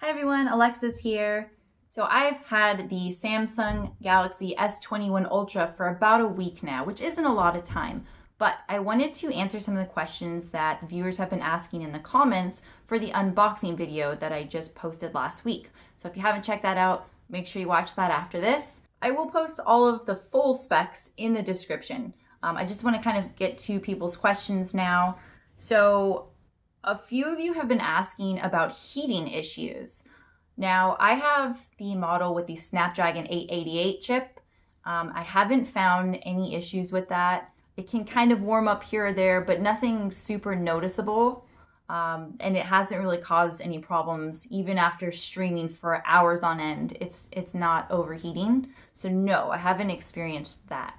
Hi everyone, Alexis here. So I've had the Samsung Galaxy S21 Ultra for about a week now, which isn't a lot of time, but I wanted to answer some of the questions that viewers have been asking in the comments for the unboxing video that I just posted last week. So if you haven't checked that out, make sure you watch that after this. I will post all of the full specs in the description. I just want to kind of get to people's questions now. So a few of you have been asking about heating issues. Now, I have the model with the Snapdragon 888 chip. I haven't found any issues with that. It can kind of warm up here or there, but nothing super noticeable. And it hasn't really caused any problems even after streaming for hours on end. It's not overheating. So no, I haven't experienced that.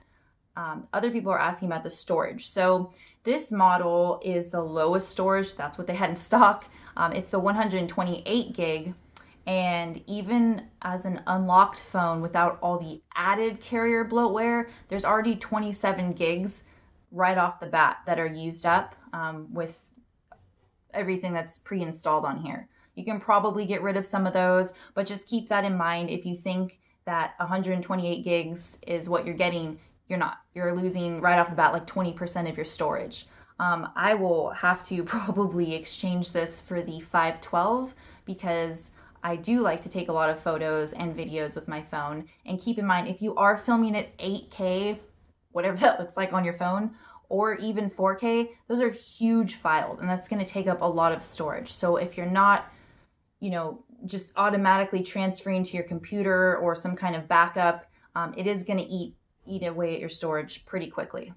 Other people are asking about the storage. So this model is the lowest storage. That's what they had in stock. It's the 128 gig. And even as an unlocked phone without all the added carrier bloatware, there's already 27 gigs right off the bat that are used up with everything that's pre-installed on here. You can probably get rid of some of those, but just keep that in mind. If you think that 128 gigs is what you're getting, you're not. You're losing right off the bat like 20% of your storage. I will have to probably exchange this for the 512 because I do like to take a lot of photos and videos with my phone. And keep in mind, if you are filming at 8K, whatever that looks like on your phone, or even 4K, those are huge files and that's going to take up a lot of storage. So if you're not, just automatically transferring to your computer or some kind of backup, it is going to eat away at your storage pretty quickly.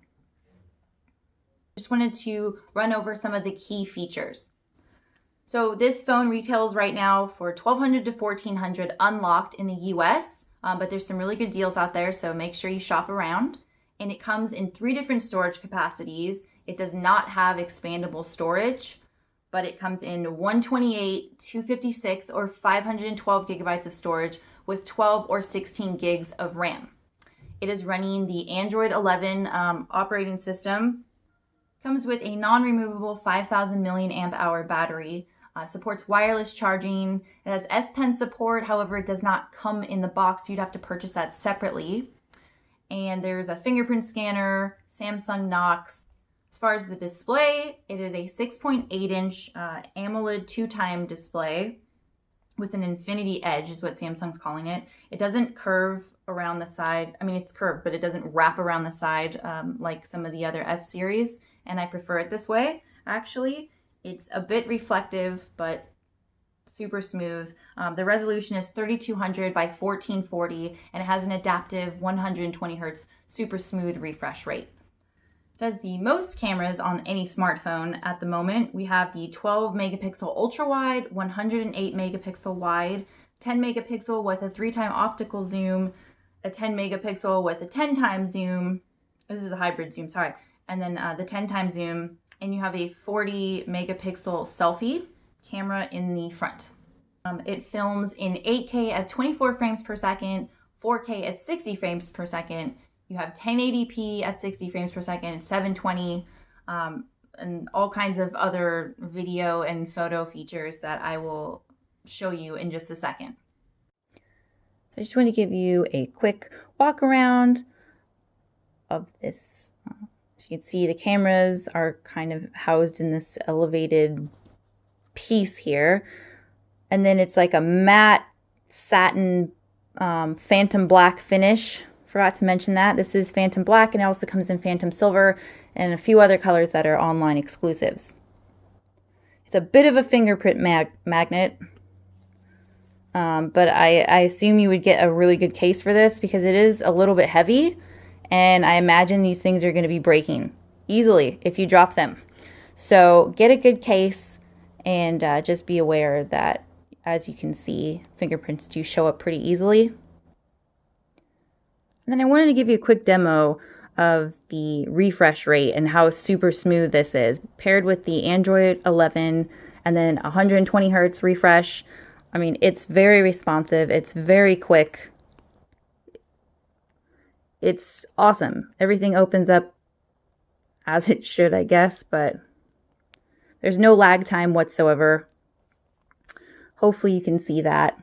Just wanted to run over some of the key features. So this phone retails right now for $1,200 to $1,400 unlocked in the US, but there's some really good deals out there, so make sure you shop around. And it comes in 3 different storage capacities. It does not have expandable storage, but it comes in 128, 256, or 512 gigabytes of storage with 12 or 16 gigs of RAM. It is running the Android 11 operating system. Comes with a non-removable 5,000 milliamp hour battery. Supports wireless charging. It has S Pen support, however, it does not come in the box. You'd have to purchase that separately. And there's a fingerprint scanner, Samsung Knox. As far as the display, it is a 6.8-inch Amoled 2-time display with an infinity edge is what Samsung's calling it. It doesn't curve around the side. I mean, it's curved, but it doesn't wrap around the side like some of the other S series. And I prefer it this way, actually. It's a bit reflective, but super smooth. The resolution is 3200 by 1440, and it has an adaptive 120 hertz super smooth refresh rate. It has the most cameras on any smartphone at the moment. We have the 12 megapixel ultra wide, 108 megapixel wide, 10 megapixel with a 3-time optical zoom, a 10 megapixel with a 10-time zoom. This is a hybrid zoom, sorry. And then the 10-time zoom, and you have a 40 megapixel selfie camera in the front. It films in 8K at 24 frames per second, 4K at 60 frames per second. You have 1080p at 60 frames per second, 720, and all kinds of other video and photo features that I will show you in just a second. I just want to give you a quick walk around of this. As you can see, the cameras are kind of housed in this elevated piece here. And then it's like a matte satin phantom black finish. Forgot to mention that. This is phantom black, and it also comes in phantom silver and a few other colors that are online exclusives. It's a bit of a fingerprint magnet. But I assume you would get a really good case for this because it is a little bit heavy. And I imagine these things are going to be breaking easily if you drop them. So get a good case and just be aware that, as you can see, fingerprints do show up pretty easily. And then I wanted to give you a quick demo of the refresh rate and how super smooth this is, paired with the Android 11 and then 120 hertz refresh. I mean, it's very responsive. It's very quick. It's awesome. Everything opens up as it should, I guess, but there's no lag time whatsoever. Hopefully you can see that.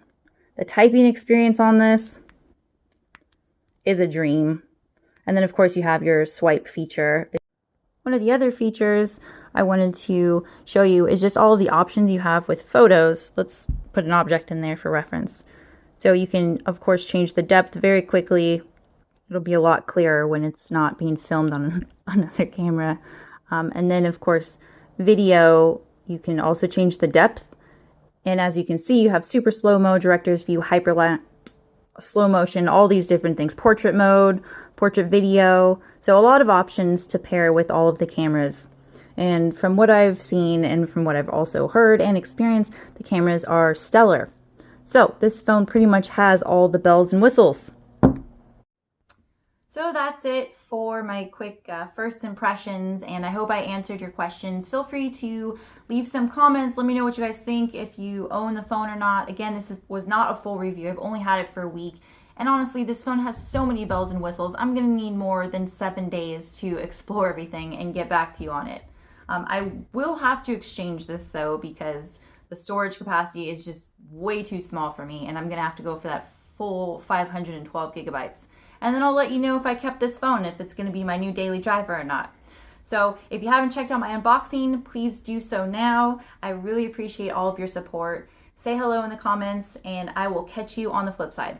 The typing experience on this is a dream. And then of course you have your swipe feature. One of the other features I wanted to show you is just all of the options you have with photos. Let's put an object in there for reference. So you can of course change the depth very quickly. It'll be a lot clearer when it's not being filmed on another camera. And then of course video, you can also change the depth. And as you can see, you have super slow-mo, director's view, hyperlapse, slow motion, all these different things, portrait mode, portrait video. So a lot of options to pair with all of the cameras. And from what I've seen and from what I've also heard and experienced, the cameras are stellar. So this phone pretty much has all the bells and whistles. So that's it for my quick first impressions, and I hope I answered your questions. Feel free to leave some comments. Let me know what you guys think, if you own the phone or not. Again, this was not a full review. I've only had it for a week. And honestly, this phone has so many bells and whistles. I'm going to need more than 7 days to explore everything and get back to you on it. I will have to exchange this though, because the storage capacity is just way too small for me, and I'm going to have to go for that full 512 gigabytes. And then I'll let you know if I kept this phone, if it's going to be my new daily driver or not. So if you haven't checked out my unboxing, please do so now. I really appreciate all of your support. Say hello in the comments, and I will catch you on the flip side.